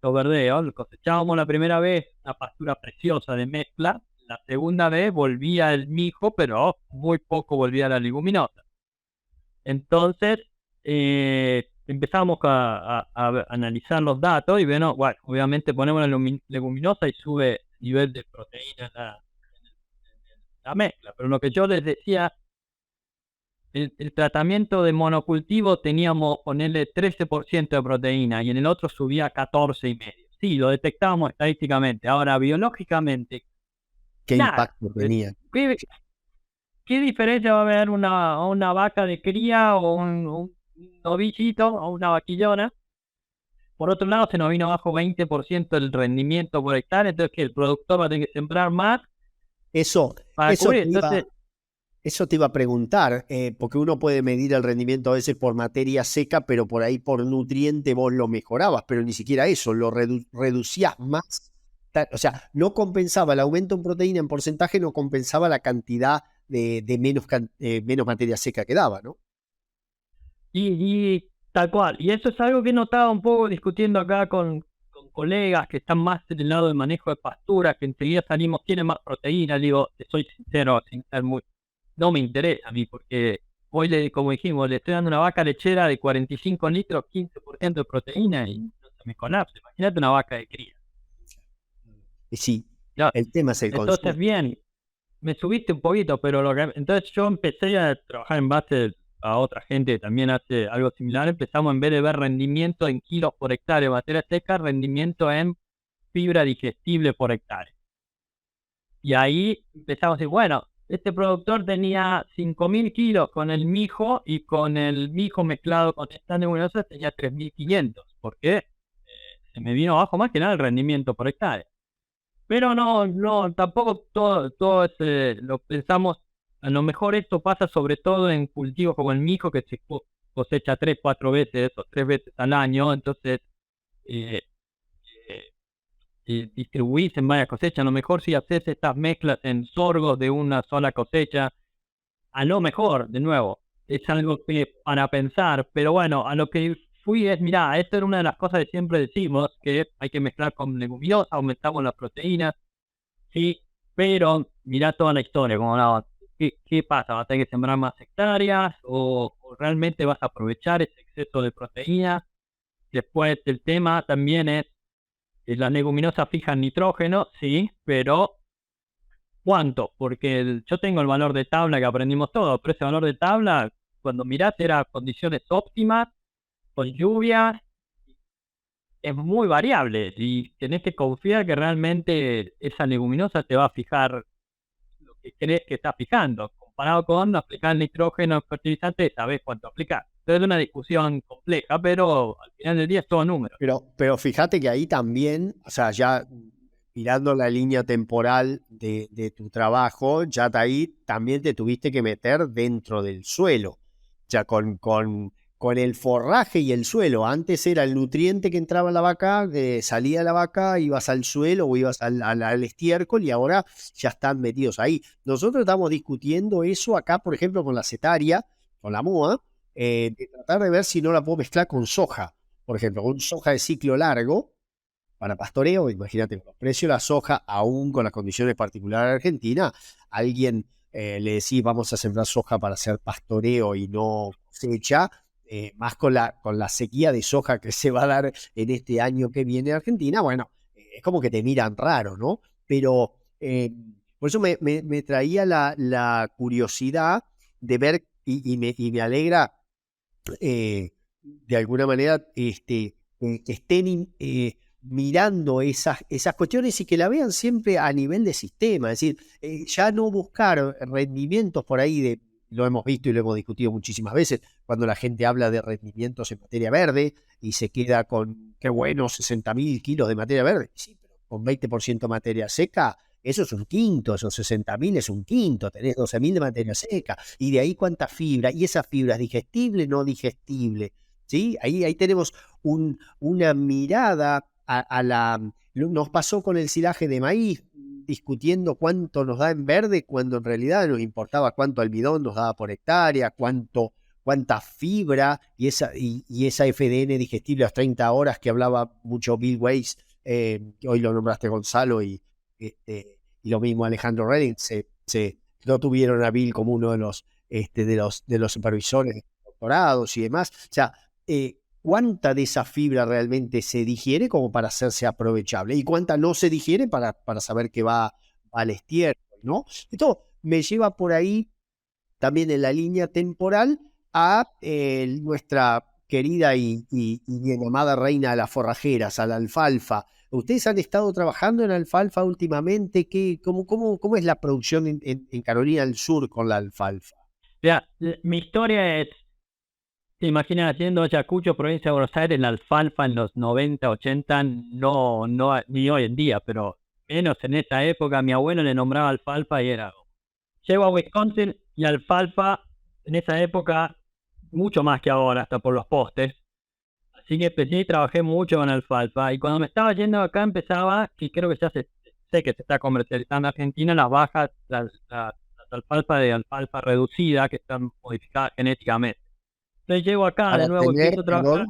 los verdeos, cosechábamos la primera vez una pastura preciosa de mezcla, la segunda vez volvía el mijo, pero muy poco volvía la leguminosa. Entonces empezamos a analizar los datos y bueno, obviamente ponemos la leguminosa y sube el nivel de proteína en la mezcla, pero lo que yo les decía, el tratamiento de monocultivo teníamos ponerle 13% de proteína y en el otro subía 14,5%. Sí, lo detectábamos estadísticamente. Ahora, biológicamente, ¿Qué nada. impacto tenía? ¿Qué diferencia va a haber una vaca de cría o un novillito o una vaquillona? Por otro lado, se nos vino abajo 20% el rendimiento por hectárea, entonces que el productor va a tener que sembrar más Eso, para eso cubrir. te iba, Entonces, eso te iba a preguntar, porque uno puede medir el rendimiento a veces por materia seca, pero por ahí por nutriente vos lo mejorabas, pero ni siquiera eso, lo reducías más. O sea, no compensaba el aumento en proteína en porcentaje, no compensaba la cantidad de menos materia seca que daba, ¿no? y tal cual. Y eso es algo que he notado un poco discutiendo acá con colegas que están más en el lado del manejo de pasturas, que enseguida salimos, tiene más proteína. Digo, te soy sincero, sin ser muy, no me interesa a mí, porque hoy, como dijimos, le estoy dando una vaca lechera de 45 litros, 15% de proteína y no se me colapsa. Imagínate una vaca de cría. Y sí, Ya, el tema es el entonces, consumo. bien, me subiste un poquito, pero entonces yo empecé a trabajar en base a otra gente que también hace algo similar. Empezamos, en vez de ver rendimiento en kilos por hectárea de materia seca, rendimiento en fibra digestible por hectárea. Y ahí empezamos a decir, bueno, este productor tenía 5.000 kilos con el mijo y con el mijo mezclado con esta leguminosa tenía 3.500. ¿Por qué? Se me vino abajo más que nada el rendimiento por hectárea. Pero no, tampoco todo lo pensamos. A lo mejor esto pasa sobre todo en cultivos como el mijo, que se cosecha 3, 4 veces o 3 veces al año. Entonces, eh, distribuís en varias cosechas. A lo mejor si haces estas mezclas en sorgos de una sola cosecha, a lo mejor, de nuevo, es algo que para pensar. Pero bueno, a lo que fui es, mirá, esto era una de las cosas que siempre decimos, que hay que mezclar con leguminosas, aumentamos las proteínas, sí, pero mirá toda la historia, como no, ¿qué pasa? ¿Vas a tener que sembrar más hectáreas o realmente vas a aprovechar ese exceso de proteína? Después el tema también es, las leguminosas fijan nitrógeno, sí, pero ¿cuánto? Porque yo tengo el valor de tabla que aprendimos todos, pero ese valor de tabla, cuando mirás, era condiciones óptimas, con lluvia, es muy variable y tenés que confiar que realmente esa leguminosa te va a fijar lo que crees que está fijando, comparado con aplicar nitrógeno fertilizante, sabes cuánto aplicar. Entonces es una discusión compleja, pero al final del día es todo número. Pero fíjate que ahí también, o sea, ya mirando la línea temporal de tu trabajo, ya ahí también te tuviste que meter dentro del suelo, ya con el forraje y el suelo. Antes era el nutriente que entraba en la vaca, salía la vaca, ibas al suelo o ibas al estiércol y ahora ya están metidos ahí. Nosotros estamos discutiendo eso acá, por ejemplo, con la setaria, con la MUA, de tratar de ver si no la puedo mezclar con soja, por ejemplo, con soja de ciclo largo para pastoreo. Imagínate, los precios de la soja, aún con las condiciones particulares de Argentina, alguien le decís vamos a sembrar soja para hacer pastoreo y no cosecha, más con la sequía de soja que se va a dar en este año que viene en Argentina, bueno, es como que te miran raro, ¿no? Pero por eso me traía la curiosidad de ver, y me alegra de alguna manera que estén mirando esas cuestiones y que la vean siempre a nivel de sistema, es decir, ya no buscar rendimientos por ahí lo hemos visto y lo hemos discutido muchísimas veces, cuando la gente habla de rendimientos en materia verde y se queda con, qué bueno, 60.000 kilos de materia verde, sí, pero con 20% materia seca, eso es un quinto, esos 60.000 es un quinto, tenés 12.000 de materia seca, y de ahí cuánta fibra, y esa fibra es digestible, no digestible, ¿sí? Ahí tenemos una mirada nos pasó con el silaje de maíz, discutiendo cuánto nos da en verde, cuando en realidad nos importaba cuánto almidón nos daba por hectárea, cuánta fibra, y esa FDN digestible a las 30 horas que hablaba mucho Bill Weiss, que hoy lo nombraste Gonzalo, y lo mismo Alejandro Reding, no tuvieron a Bill como uno de los supervisores de doctorados y demás. O sea, cuánta de esa fibra realmente se digiere como para hacerse aprovechable y cuánta no se digiere para saber que va al estiércol, ¿no? Esto me lleva por ahí también en la línea temporal a nuestra querida y bien amada reina de las forrajeras, a la alfalfa. ¿Ustedes han estado trabajando en alfalfa últimamente? ¿Cómo es la producción en Carolina del Sur con la alfalfa? Mira, mi historia es, te imaginas, haciendo Ayacucho, provincia de Buenos Aires, la alfalfa en los 90, 80, no, ni hoy en día, pero menos en esa época. Mi abuelo le nombraba alfalfa y era, llego a Wisconsin y alfalfa en esa época, mucho más que ahora, hasta por los postes. Así que empecé y trabajé mucho con alfalfa. Y cuando me estaba yendo acá empezaba, que creo que ya sé que se está comercializando en Argentina, las bajas, las alfalfa de alfalfa reducida, que están modificadas genéticamente. Entonces llego acá de nuevo, empiezo a trabajar.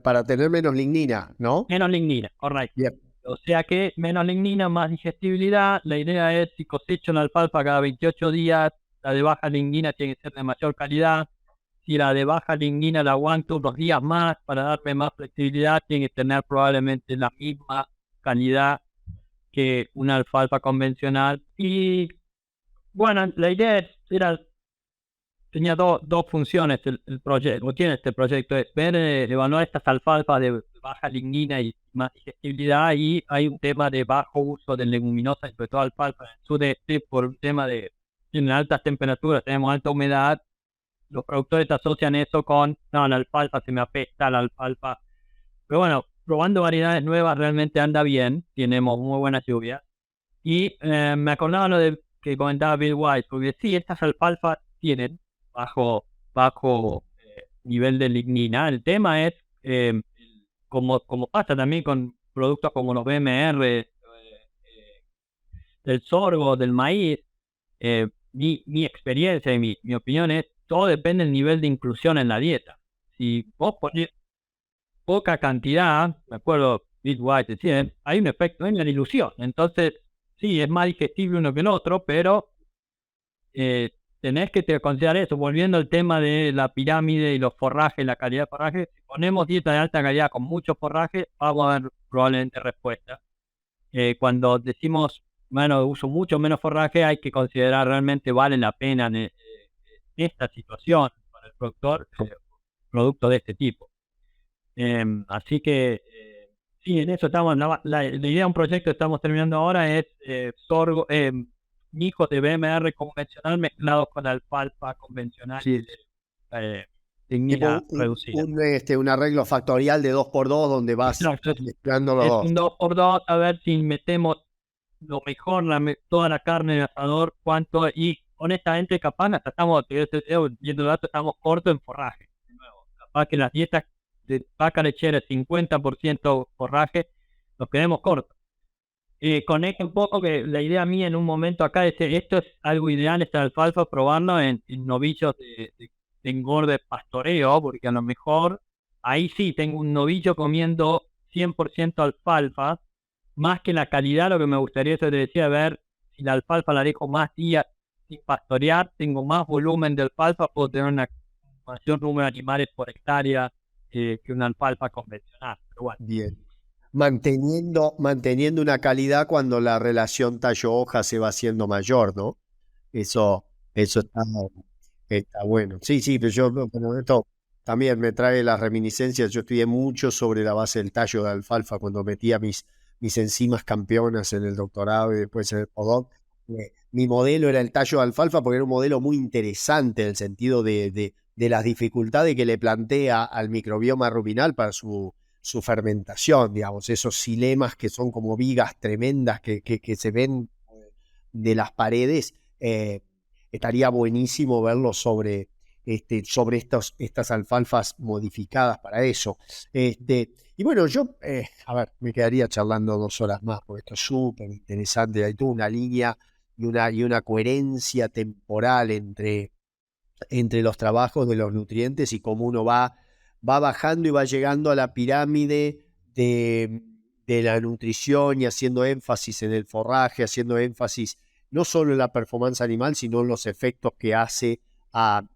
Para tener menos lignina, ¿no? Menos lignina, correcto. Bien. O sea que menos lignina, más digestibilidad. La idea es, si cosecho una alfalfa cada 28 días, la de baja lignina tiene que ser de mayor calidad. Si la de baja lignina la aguanto unos días más para darme más flexibilidad, tiene que tener probablemente la misma calidad que una alfalfa convencional. Y bueno, la idea tenía dos funciones el proyecto, o tiene este proyecto, es ver, evaluar estas alfalfas de baja lignina y más digestibilidad, y hay un tema de bajo uso de leguminosas, sobre todo alfalfa en el sudeste, por un tema de, tienen altas temperaturas, tenemos alta humedad. Los productores asocian eso con, no, la alfalfa se me apesta, la alfalfa. Pero bueno, probando variedades nuevas realmente anda bien, tenemos muy buenas lluvias. Y me acordaba lo de que comentaba Bill Weiss, porque sí, estas alfalfas tienen bajo nivel de lignina. El tema es, como pasa también con productos como los BMR, del sorgo, del maíz, mi experiencia y mi opinión es, todo depende del nivel de inclusión en la dieta. Si vos ponés poca cantidad, me acuerdo, Bill Weiss decía, hay un efecto, hay una dilución. Entonces, sí, es más digestible uno que el otro, pero tenés que considerar eso. Volviendo al tema de la pirámide y los forrajes, la calidad de forraje, si ponemos dieta de alta calidad con mucho forraje, vamos a ver probablemente respuesta. Cuando decimos, bueno, uso mucho menos forraje, hay que considerar realmente vale la pena en esta situación para el productor, producto de este tipo. Así que sí, en eso estamos. La idea de un proyecto que estamos terminando ahora es sorgo, hijos de BMR convencional mezclados con alfalfa convencional, Sí. lignina reducida. Un arreglo factorial de 2x2 donde vas mezclando los dos. Es un 2x2, a ver si metemos lo mejor, toda la carne en el asador, cuánto, y honestamente capaz hasta estamos, viendo datos, estamos cortos en forraje. De nuevo, capaz que las dietas de vaca lechera 50% forraje, nos quedemos cortos. Conecta un poco que la idea mía en un momento acá es, esto es algo ideal, esta alfalfa, probarlo en novillos de engorde pastoreo, porque a lo mejor ahí sí tengo un novillo comiendo 100% alfalfa, más que la calidad. Lo que me gustaría, eso te decía, ver si la alfalfa la dejo más días sin pastorear, tengo más volumen de alfalfa, puedo tener un mayor número de animales por hectárea que una alfalfa convencional. Pero bueno. Bien. Manteniendo una calidad cuando la relación tallo-hoja se va haciendo mayor, ¿no? Eso está bueno. Sí, sí, pero esto también me trae las reminiscencias. Yo estudié mucho sobre la base del tallo de alfalfa cuando metía mis enzimas campeonas en el doctorado y después en el postdoc. Mi modelo era el tallo de alfalfa porque era un modelo muy interesante en el sentido de las dificultades que le plantea al microbioma ruminal para su fermentación, digamos, esos silemas que son como vigas tremendas que se ven de las paredes. Estaría buenísimo verlo sobre estas alfalfas modificadas para eso. Y bueno, yo, a ver, me quedaría charlando 2 horas más, porque esto es súper interesante. Hay toda una línea y una coherencia temporal entre los trabajos de los nutrientes y cómo uno va bajando y va llegando a la pirámide de la nutrición y haciendo énfasis en el forraje, haciendo énfasis no solo en la performance animal, sino en los efectos que hace al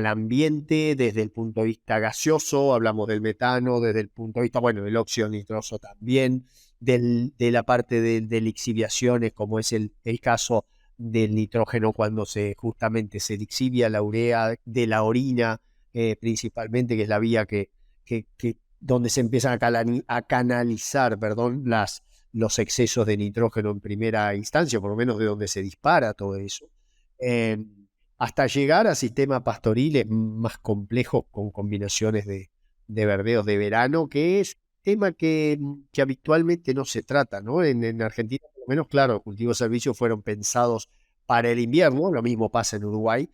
ambiente desde el punto de vista gaseoso. Hablamos del metano, desde el punto de vista, bueno, del óxido nitroso también, de la parte de lixiviaciones, como es el caso del nitrógeno cuando justamente se lixivia la urea de la orina, principalmente, que es la vía donde se empiezan a canalizar, perdón, los excesos de nitrógeno en primera instancia, por lo menos de donde se dispara todo eso, hasta llegar a sistemas pastoriles más complejos con combinaciones de verdeos de verano, que es tema que habitualmente no se trata, ¿no? En Argentina, por lo menos, claro, los cultivos de servicio fueron pensados para el invierno, lo mismo pasa en Uruguay,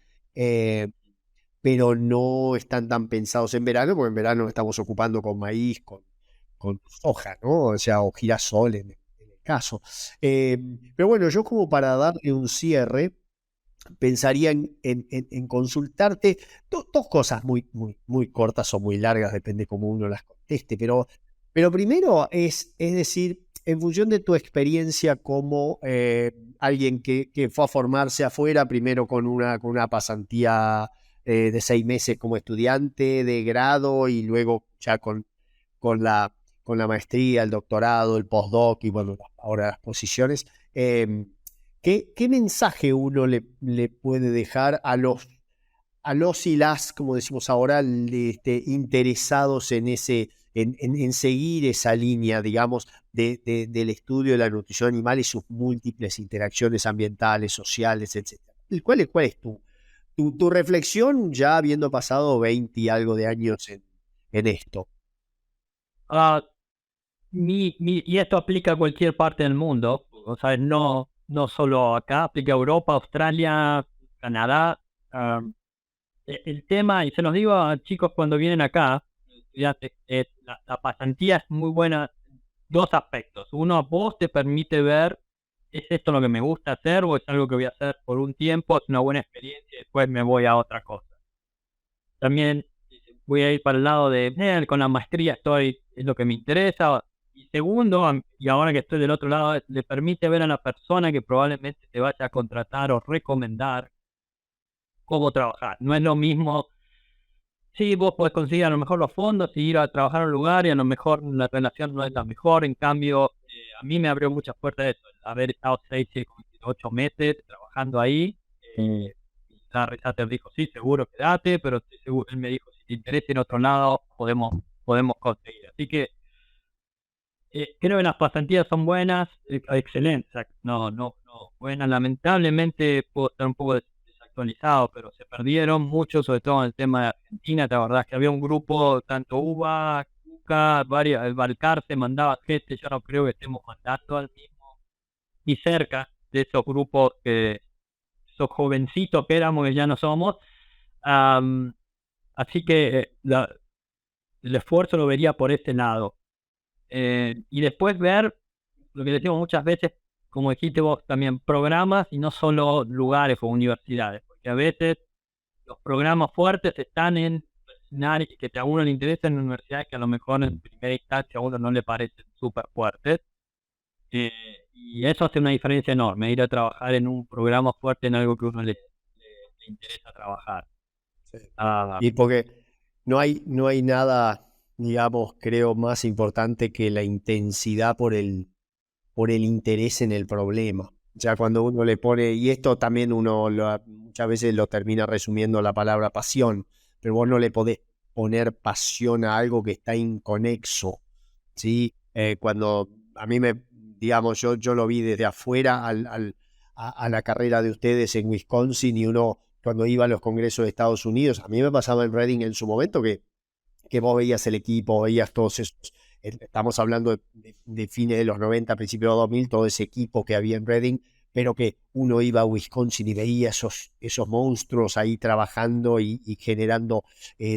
pero no están tan pensados en verano, porque en verano nos estamos ocupando con maíz, con soja, ¿no? O sea, o girasol en el caso. Pero bueno, yo como para darle un cierre, pensaría en consultarte dos cosas muy, muy, muy cortas o muy largas, depende cómo uno las conteste, pero primero es decir, en función de tu experiencia como alguien que fue a formarse afuera, primero con una pasantía de 6 meses como estudiante de grado y luego ya con la maestría, el doctorado, el postdoc y bueno, ahora las posiciones. ¿Qué mensaje uno le puede dejar a los y las, como decimos ahora, interesados en seguir esa línea, digamos, del estudio de la nutrición animal y sus múltiples interacciones ambientales, sociales, etcétera? ¿Cuál es tu reflexión ya habiendo pasado 20 y algo de años en esto? Y esto aplica a cualquier parte del mundo, o sea, no solo acá, aplica a Europa, Australia, Canadá. El tema, y se los digo a chicos cuando vienen acá, estudiantes, la pasantía es muy buena. 2 aspectos. Uno, a vos te permite ver, ¿es esto lo que me gusta hacer o es algo que voy a hacer por un tiempo? Es una buena experiencia y después me voy a otra cosa. También voy a ir para el lado de, con la maestría es lo que me interesa. Y segundo, y ahora que estoy del otro lado, le permite ver a la persona que probablemente te vaya a contratar o recomendar cómo trabajar. No es lo mismo. Sí, vos podés conseguir a lo mejor los fondos y ir a trabajar a un lugar y a lo mejor la relación no es la mejor. En cambio, a mí me abrió muchas puertas eso, el haber estado 6, 8 meses trabajando ahí. La Resater dijo, sí, seguro, quédate, pero él me dijo, si te interesa en otro lado, podemos conseguir. Así que creo que las pasantías son buenas, excelentes, no buenas. Lamentablemente puedo estar un poco desactualizado, pero se perdieron mucho, sobre todo en el tema de Argentina. La verdad es que había un grupo, tanto UBA, CUCA, el Balcarce mandaba gente, yo no creo que estemos mandando al mismo, ni cerca de esos grupos, esos jovencitos que éramos, que ya no somos. Así que el esfuerzo lo vería por ese lado. Y después ver lo que decimos muchas veces, como dijiste vos también, programas y no solo lugares o universidades, porque a veces los programas fuertes están en áreas que a uno le interesan, en universidades que a lo mejor en primera instancia a uno no le parecen súper fuertes, y eso hace una diferencia enorme, ir a trabajar en un programa fuerte en algo que a uno le interesa trabajar. Y porque no hay nada, digamos, creo, más importante que la intensidad por el interés en el problema. Ya cuando uno le pone, y esto también muchas veces lo termina resumiendo la palabra pasión, pero vos no le podés poner pasión a algo que está inconexo, ¿sí? Cuando a mí digamos, yo lo vi desde afuera a la carrera de ustedes en Wisconsin, y uno cuando iba a los congresos de Estados Unidos, a mí me pasaba en Reading en su momento que vos veías el equipo, veías todos esos, estamos hablando de fines de los 90, principios de 2000, todo ese equipo que había en Reading, pero que uno iba a Wisconsin y veía esos monstruos ahí trabajando y generando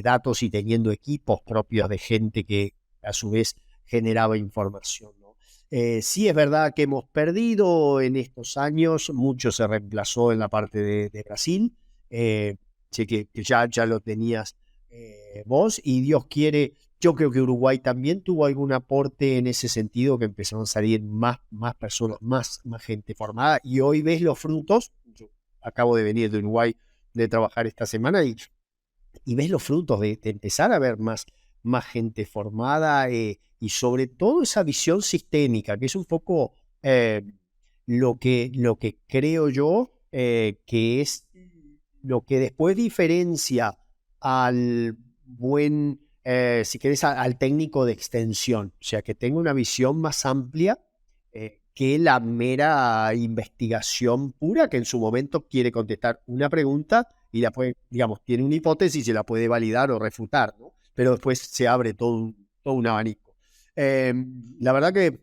datos y teniendo equipos propios de gente que a su vez generaba información, ¿no? Sí es verdad que hemos perdido en estos años, mucho se reemplazó en la parte de Brasil, sé que ya lo tenías vos, y Dios quiere, yo creo que Uruguay también tuvo algún aporte en ese sentido, que empezaron a salir más personas, más gente formada, y hoy ves los frutos. Yo acabo de venir de Uruguay de trabajar esta semana y ves los frutos de empezar a ver más gente formada, y sobre todo esa visión sistémica, que es un poco lo que creo yo que es lo que después diferencia al buen, si querés, al técnico de extensión. O sea, que tenga una visión más amplia que la mera investigación pura, que en su momento quiere contestar una pregunta y la puede, digamos, tiene una hipótesis y la puede validar o refutar, ¿no? Pero después se abre todo un abanico. La verdad que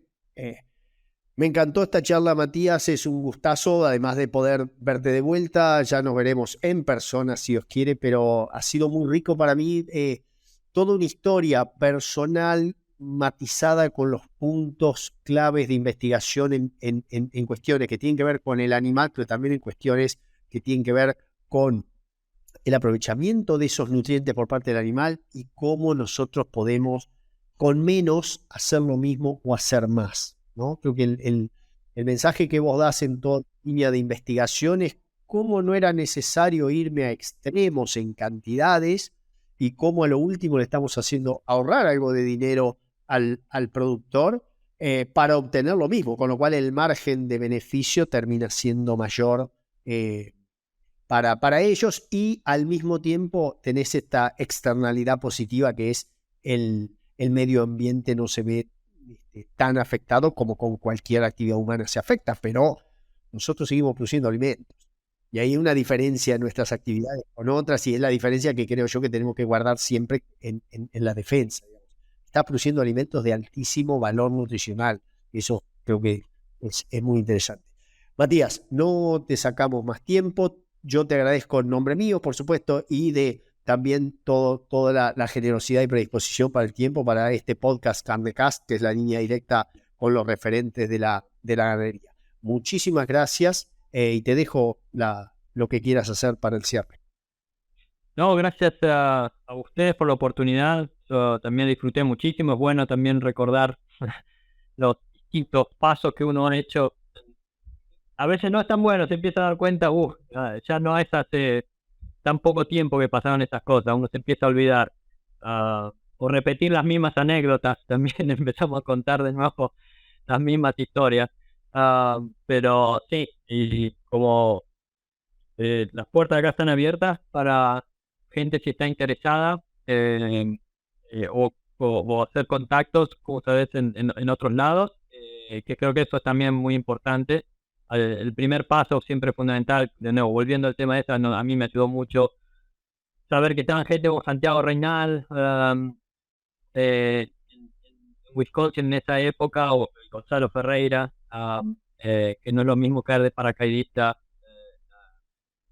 me encantó esta charla, Matías, es un gustazo, además de poder verte de vuelta. Ya nos veremos en persona, si Dios quiere, pero ha sido muy rico para mí, toda una historia personal matizada con los puntos claves de investigación en cuestiones que tienen que ver con el animal, pero también en cuestiones que tienen que ver con el aprovechamiento de esos nutrientes por parte del animal y cómo nosotros podemos con menos hacer lo mismo o hacer más, ¿no? Creo que el mensaje que vos das en toda línea de investigación es cómo no era necesario irme a extremos en cantidades y cómo a lo último le estamos haciendo ahorrar algo de dinero al productor para obtener lo mismo, con lo cual el margen de beneficio termina siendo mayor para ellos, y al mismo tiempo tenés esta externalidad positiva que es el medio ambiente no se ve tan afectado como con cualquier actividad humana se afecta, pero nosotros seguimos produciendo alimentos. Y hay una diferencia en nuestras actividades con otras, y es la diferencia que creo yo que tenemos que guardar siempre en la defensa. Está produciendo alimentos de altísimo valor nutricional. Eso creo que es muy interesante. Matías, no te sacamos más tiempo. Yo te agradezco en nombre mío, por supuesto, y de también toda la generosidad y predisposición para el tiempo para este podcast Carnecast, que es la línea directa con los referentes de la ganadería. Muchísimas gracias y te dejo lo que quieras hacer para el cierre. No, gracias a ustedes por la oportunidad. Yo también disfruté muchísimo. Es bueno también recordar los distintos pasos que uno ha hecho. A veces no es tan bueno, se empieza a dar cuenta, ya no es hace tan poco tiempo que pasaron estas cosas, uno se empieza a olvidar. O repetir las mismas anécdotas, también empezamos a contar de nuevo las mismas historias. Pero sí, y como las puertas de acá están abiertas para gente si está interesada, o hacer contactos, como sabes, en otros lados, que creo que eso es también muy importante. El primer paso siempre es fundamental. De nuevo, volviendo al tema de esa, a mí me ayudó mucho saber que estaban gente como Santiago Reynal, en Wisconsin en esa época, o Gonzalo Ferreira, que no es lo mismo caer de paracaidista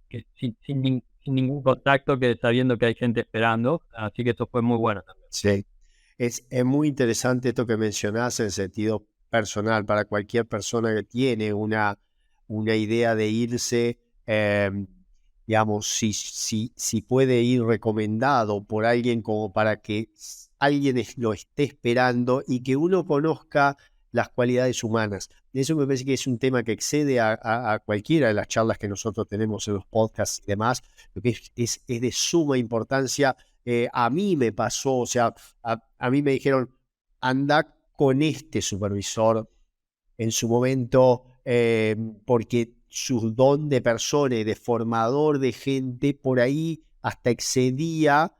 que sin ningún contacto, que sabiendo que hay gente esperando. Así que eso fue muy bueno también. Sí, es muy interesante esto que mencionás en sentido personal para cualquier persona que tiene una idea de irse, digamos, si puede ir recomendado por alguien como para que alguien lo esté esperando y que uno conozca las cualidades humanas. eso me parece que es un tema que excede a cualquiera de las charlas que nosotros tenemos en los podcasts y demás, lo que es de suma importancia. A mí me pasó, o sea, a mí me dijeron, anda con este supervisor en su momento, porque su don de persona y de formador de gente por ahí hasta excedía,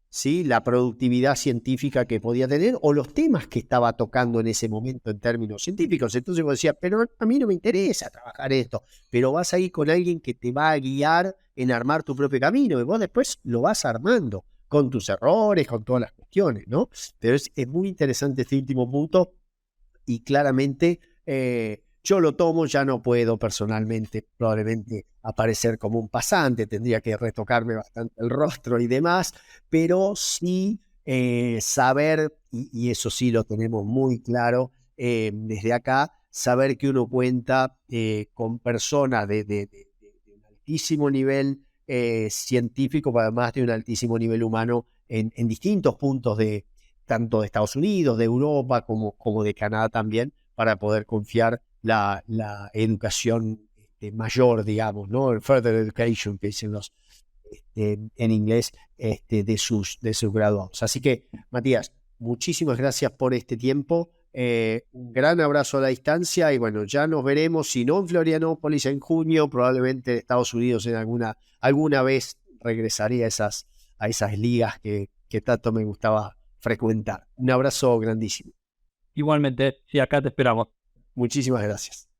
¿sí?, la productividad científica que podía tener o los temas que estaba tocando en ese momento en términos científicos. Entonces vos decías, pero a mí no me interesa trabajar esto, pero vas a ir con alguien que te va a guiar en armar tu propio camino y vos después lo vas armando con tus errores, con todas las cuestiones, ¿no? Pero es muy interesante este último punto y claramente yo lo tomo, ya no puedo personalmente probablemente aparecer como un pasante, tendría que retocarme bastante el rostro y demás, pero sí saber, y eso sí lo tenemos muy claro desde acá, saber que uno cuenta con personas de un altísimo nivel científico, pero además de un altísimo nivel humano en distintos puntos tanto de Estados Unidos, de Europa, como de Canadá también, para poder confiar la educación mayor, digamos, ¿no? El further education que dicen en inglés de sus graduados. Así que, Matías, muchísimas gracias por este tiempo. Un gran abrazo a la distancia y bueno, ya nos veremos, si no en Florianópolis en junio, probablemente en Estados Unidos en alguna vez regresaré a esas ligas que tanto me gustaba frecuentar. Un abrazo grandísimo. Igualmente, sí, acá te esperamos. Muchísimas gracias.